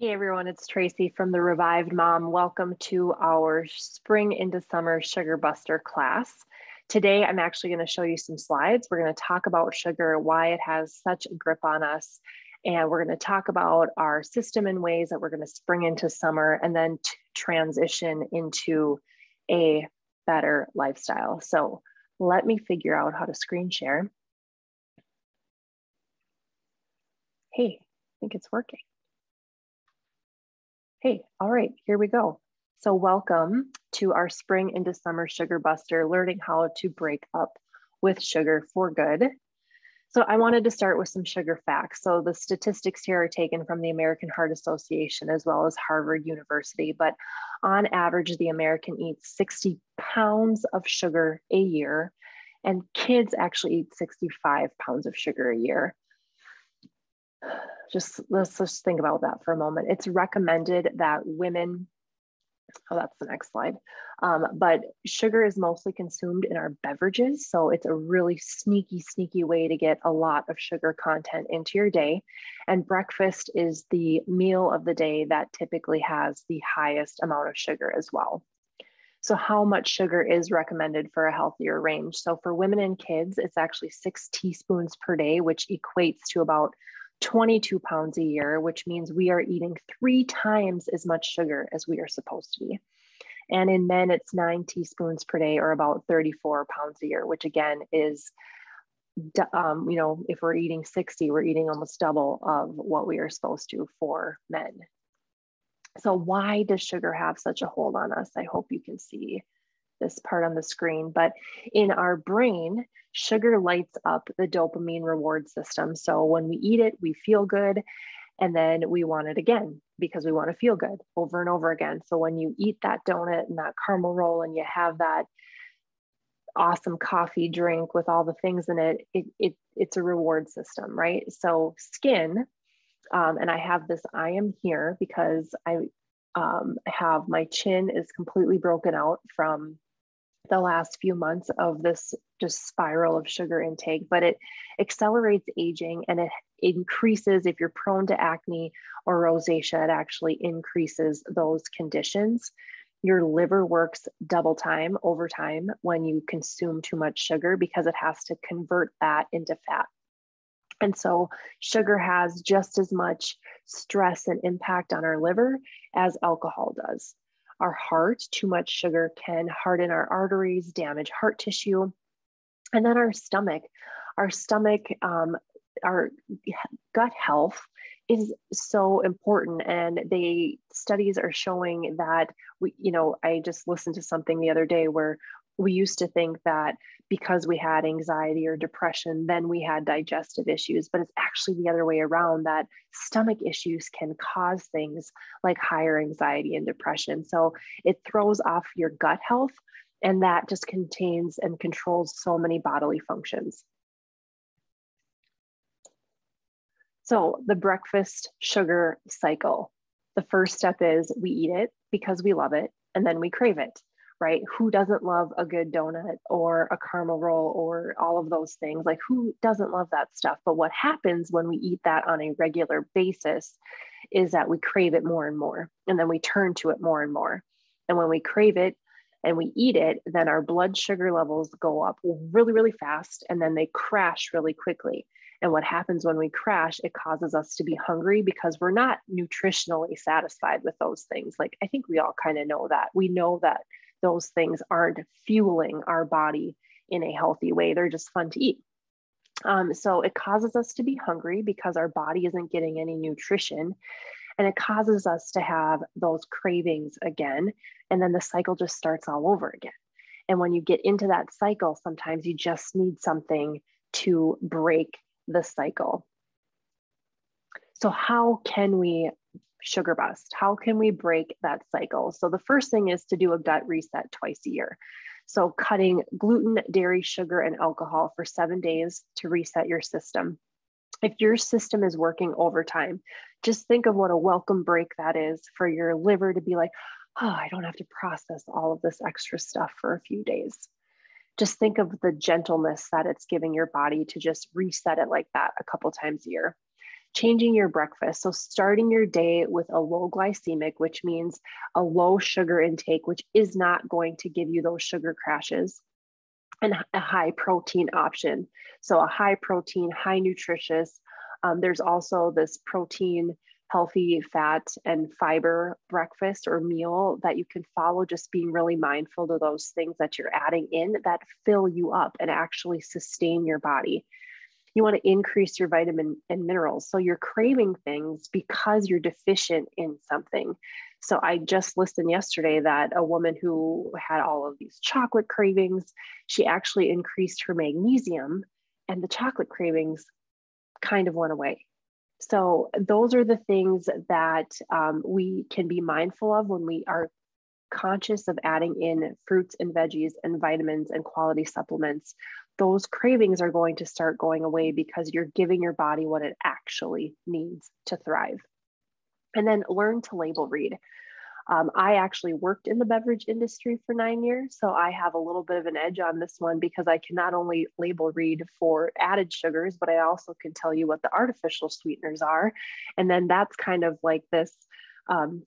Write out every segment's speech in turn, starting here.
Hey everyone, it's Tracy from the Revived Mom. Welcome to our Spring into Summer Sugar Buster class. Today, I'm actually going to show you some slides. We're going to talk about sugar, why it has such a grip on us, and we're going to talk about our system and ways that we're going to spring into summer and then transition into a better lifestyle. So let me figure out how to screen share. Hey, I think it's working. Hey, all right, here we go. So welcome to our Spring into Summer Sugar Buster, learning how to break up with sugar for good. So I wanted to start with some sugar facts. So the statistics here are taken from the American Heart Association as well as Harvard University, but on average, the American eats 60 pounds of sugar a year, and kids actually eat 65 pounds of sugar a year. Let's just think about that for a moment. It's recommended that women, that's the next slide, but sugar is mostly consumed in our beverages. So it's a really sneaky way to get a lot of sugar content into your day. And breakfast is the meal of the day that typically has the highest amount of sugar as well. So how much sugar is recommended for a healthier range? So for women and kids, it's actually 6 teaspoons per day, which equates to about 22 pounds a year, which means we are eating 3 times as much sugar as we are supposed to be. And in men, it's 9 teaspoons per day or about 34 pounds a year, which again is, if we're eating 60, we're eating almost double of what we are supposed to for men. So why does sugar have such a hold on us? I hope you can see this part on the screen, but in our brain, sugar lights up the dopamine reward system. So when we eat it, we feel good, and then we want it again because we want to feel good over and over again. So when you eat that donut and that caramel roll and you have that awesome coffee drink with all the things in it, it's a reward system, right? So skin, and I have this, I am here because I have my chin is completely broken out from the last few months of this just spiral of sugar intake, but it accelerates aging and it increases, if you're prone to acne or rosacea, it actually increases those conditions. Your liver works double time over time when you consume too much sugar because it has to convert that into fat. And so sugar has just as much stress and impact on our liver as alcohol does. Our heart, too much sugar can harden our arteries, damage heart tissue. And then our stomach, our gut health is so important. And studies are showing that I just listened to something the other day where we used to think that because we had anxiety or depression, then we had digestive issues, but it's actually the other way around, that stomach issues can cause things like higher anxiety and depression. So it throws off your gut health, and that just contains and controls so many bodily functions. So the breakfast sugar cycle, the first step is we eat it because we love it, and then we crave it. Right? Who doesn't love a good donut or a caramel roll or all of those things? Like, who doesn't love that stuff? But what happens when we eat that on a regular basis is that we crave it more and more, and then we turn to it more and more. And when we crave it and we eat it, then our blood sugar levels go up really fast, and then they crash really quickly. And what happens when we crash, it causes us to be hungry because we're not nutritionally satisfied with those things. Like, I think we all kind of know that. We know that those things aren't fueling our body in a healthy way. They're just fun to eat. So it causes us to be hungry because our body isn't getting any nutrition. And it causes us to have those cravings again. And then the cycle just starts all over again. And when you get into that cycle, sometimes you just need something to break the cycle. So how can we sugar bust? How can we break that cycle? So the first thing is to do a gut reset twice a year. So cutting gluten, dairy, sugar, and alcohol for 7 days to reset your system. If your system is working overtime, just think of what a welcome break that is for your liver to be like, oh, I don't have to process all of this extra stuff for a few days. Just think of the gentleness that it's giving your body to just reset it like that a couple times a year. Changing your breakfast. So starting your day with a low glycemic, which means a low sugar intake, which is not going to give you those sugar crashes, and a high protein option. So a high protein, high nutritious. There's also this protein, healthy fat and fiber breakfast or meal that you can follow, just being really mindful of those things that you're adding in that fill you up and actually sustain your body. You want to increase your vitamin and minerals. So you're craving things because you're deficient in something. So I just listened yesterday that a woman who had all of these chocolate cravings, she actually increased her magnesium and the chocolate cravings kind of went away. So those are the things that we can be mindful of when we are conscious of adding in fruits and veggies and vitamins and quality supplements. Those cravings are going to start going away because you're giving your body what it actually needs to thrive. And then learn to label read. I actually worked in the beverage industry for 9 years, so I have a little bit of an edge on this one because I can not only label read for added sugars, but I also can tell you what the artificial sweeteners are. And then that's kind of like this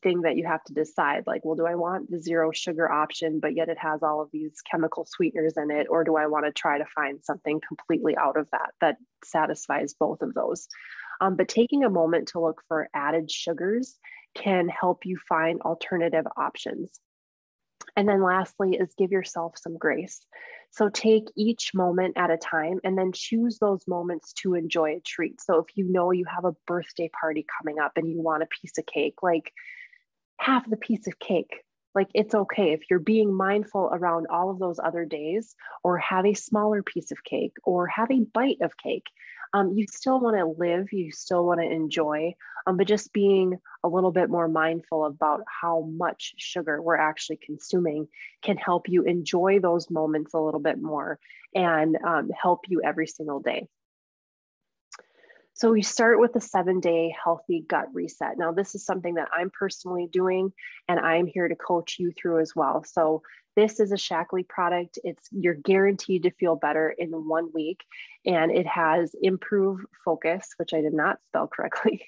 thing that you have to decide, like, well, do I want the zero sugar option, but yet it has all of these chemical sweeteners in it? Or do I want to try to find something completely out of that satisfies both of those? But taking a moment to look for added sugars can help you find alternative options. And then lastly is give yourself some grace. So take each moment at a time and then choose those moments to enjoy a treat. So if you know you have a birthday party coming up and you want a piece of cake, like have the piece of cake. Like it's okay if you're being mindful around all of those other days, or have a smaller piece of cake or have a bite of cake. You still want to live, you still want to enjoy, but just being a little bit more mindful about how much sugar we're actually consuming can help you enjoy those moments a little bit more and help you every single day. So we start with a 7-day healthy gut reset. Now, this is something that I'm personally doing, and I'm here to coach you through as well. So this is a Shaklee product. You're guaranteed to feel better in 1 week, and it has improved focus, which I did not spell correctly,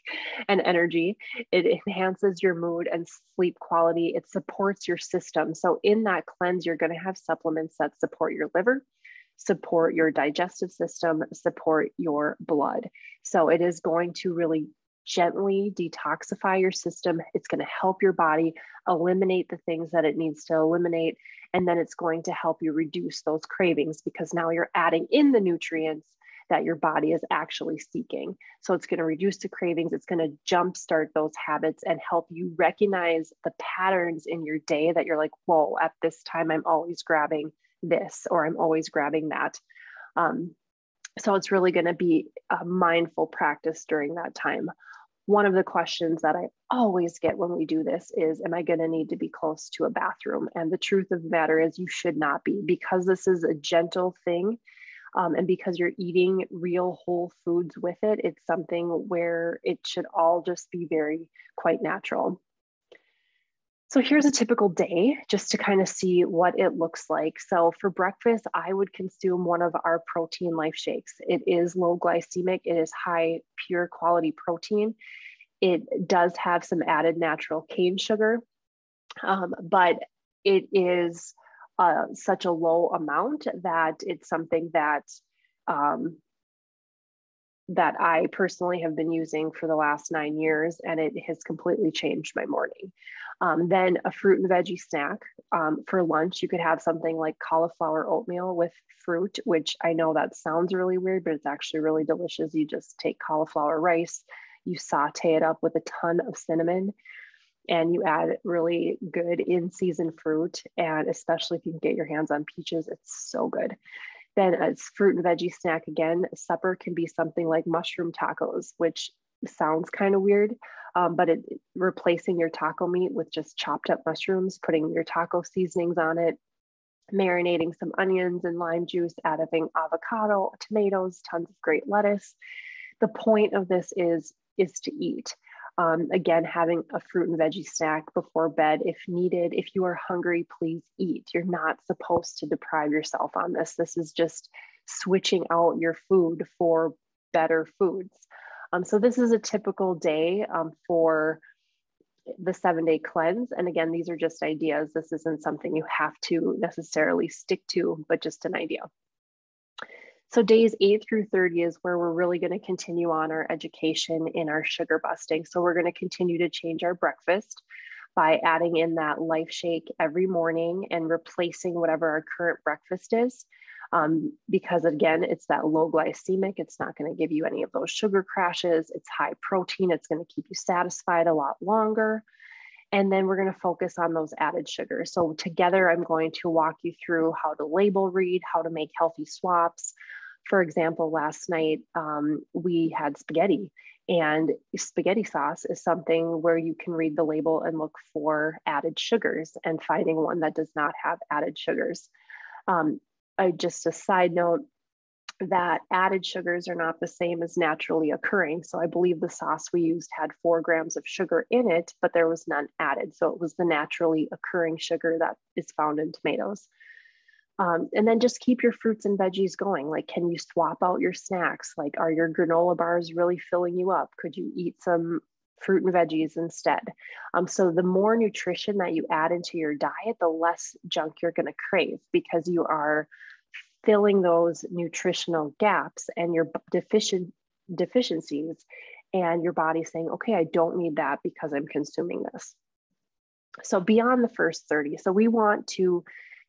and energy. It enhances your mood and sleep quality. It supports your system. So in that cleanse, you're going to have supplements that support your liver, support your digestive system, support your blood. So it is going to really gently detoxify your system. It's going to help your body eliminate the things that it needs to eliminate. And then it's going to help you reduce those cravings because now you're adding in the nutrients that your body is actually seeking. So it's going to reduce the cravings. It's going to jumpstart those habits and help you recognize the patterns in your day that you're like, whoa, at this time, I'm always grabbing this, or I'm always grabbing that. So it's really going to be a mindful practice during that time. One of the questions that I always get when we do this is, am I going to need to be close to a bathroom? And the truth of the matter is you should not be, because this is a gentle thing. And because you're eating real whole foods with it, it's something where it should all just be quite natural. So here's a typical day just to kind of see what it looks like. So for breakfast, I would consume one of our protein life shakes. It is low glycemic. It is high pure quality protein. It does have some added natural cane sugar, but it is such a low amount that it's something that that I personally have been using for the last 9 years, and it has completely changed my morning. Then a fruit and veggie snack. For lunch, you could have something like cauliflower oatmeal with fruit, which I know that sounds really weird, but it's actually really delicious. You just take cauliflower rice, you saute it up with a ton of cinnamon, and you add really good in-season fruit. And especially if you can get your hands on peaches, it's so good. Then a fruit and veggie snack again. Supper can be something like mushroom tacos, which sounds kind of weird, but replacing your taco meat with just chopped up mushrooms, putting your taco seasonings on it, marinating some onions and lime juice, adding avocado, tomatoes, tons of great lettuce. The point of this is to eat. Again, having a fruit and veggie snack before bed if needed. If you are hungry, please eat. You're not supposed to deprive yourself on this. This is just switching out your food for better foods. So this is a typical day for the 7-day cleanse. And again, these are just ideas. This isn't something you have to necessarily stick to, but just an idea. So days 8 through 30 is where we're really going to continue on our education in our sugar busting. So we're going to continue to change our breakfast by adding in that Life Shake every morning and replacing whatever our current breakfast is. Because again, it's that low glycemic. It's not going to give you any of those sugar crashes. It's high protein. It's going to keep you satisfied a lot longer. And then we're going to focus on those added sugars. So together, I'm going to walk you through how to label read, how to make healthy swaps. For example, last night we had spaghetti, and spaghetti sauce is something where you can read the label and look for added sugars and finding one that does not have added sugars. Just a side note, that added sugars are not the same as naturally occurring. So I believe the sauce we used had 4 grams of sugar in it, but there was none added. So it was the naturally occurring sugar that is found in tomatoes. And then just keep your fruits and veggies going. Like, can you swap out your snacks? Like, are your granola bars really filling you up? Could you eat some fruit and veggies instead? So the more nutrition that you add into your diet, the less junk you're going to crave, because you are filling those nutritional gaps and your deficiencies, and your body's saying, okay, I don't need that because I'm consuming this. So beyond the first 30, so we want to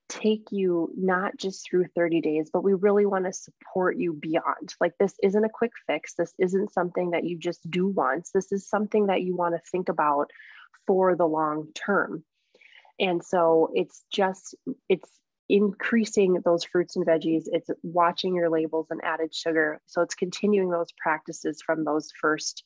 take you not just through 30 days, but we really want to support you beyond. Like, this isn't a quick fix. This isn't something that you just do once. This is something that you want to think about for the long term. And so it's increasing those fruits and veggies. It's watching your labels and added sugar. So it's continuing those practices from those first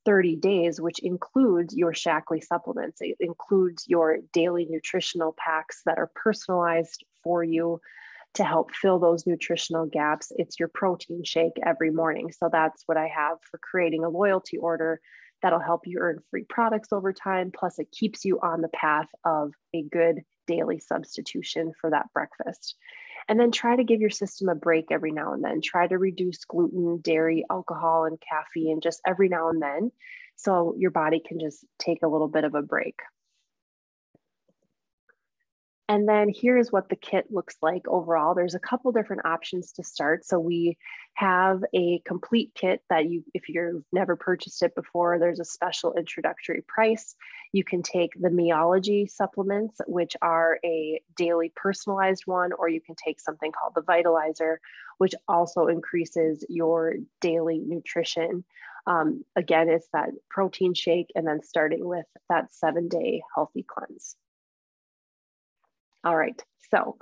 30 days, which includes your Shaklee supplements. It includes your daily nutritional packs that are personalized for you to help fill those nutritional gaps. It's your protein shake every morning. So that's what I have for creating a loyalty order that'll help you earn free products over time. Plus, it keeps you on the path of a good daily substitution for that breakfast. And then try to give your system a break every now and then. Try to reduce gluten, dairy, alcohol, and caffeine just every now and then, so your body can just take a little bit of a break. And then here's what the kit looks like overall. There's a couple different options to start. So we have a complete kit that if you've never purchased it before, there's a special introductory price. You can take the Meology supplements, which are a daily personalized one, or you can take something called the Vitalizer, which also increases your daily nutrition. Again, it's that protein shake, and then starting with that 7-day healthy cleanse. All right, so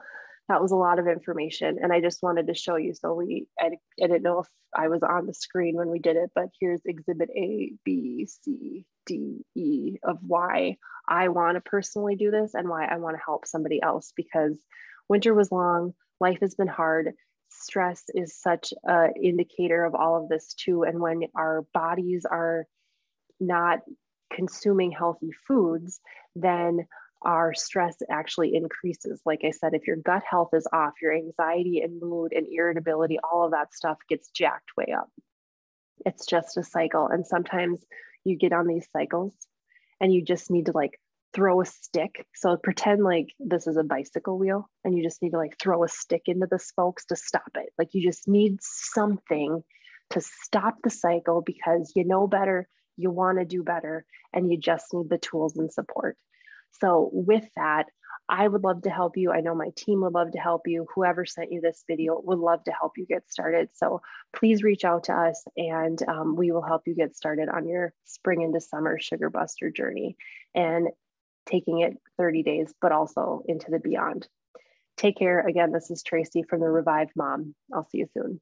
that was a lot of information, and I just wanted to show you. So I didn't know if I was on the screen when we did it, but here's exhibit A, B, C, D, E of why I want to personally do this and why I want to help somebody else, because winter was long, life has been hard. Stress is such an indicator of all of this too. And when our bodies are not consuming healthy foods, then our stress actually increases. Like I said, if your gut health is off, your anxiety and mood and irritability, all of that stuff gets jacked way up. It's just a cycle. And sometimes you get on these cycles and you just need to like throw a stick. So pretend like this is a bicycle wheel, and you just need to like throw a stick into the spokes to stop it. Like, you just need something to stop the cycle, because you know better, you want to do better, and you just need the tools and support. So with that, I would love to help you. I know my team would love to help you. Whoever sent you this video would love to help you get started. So please reach out to us, and we will help you get started on your spring into summer sugar buster journey, and taking it 30 days, but also into the beyond. Take care. Again, this is Tracy from the Revived Mom. I'll see you soon.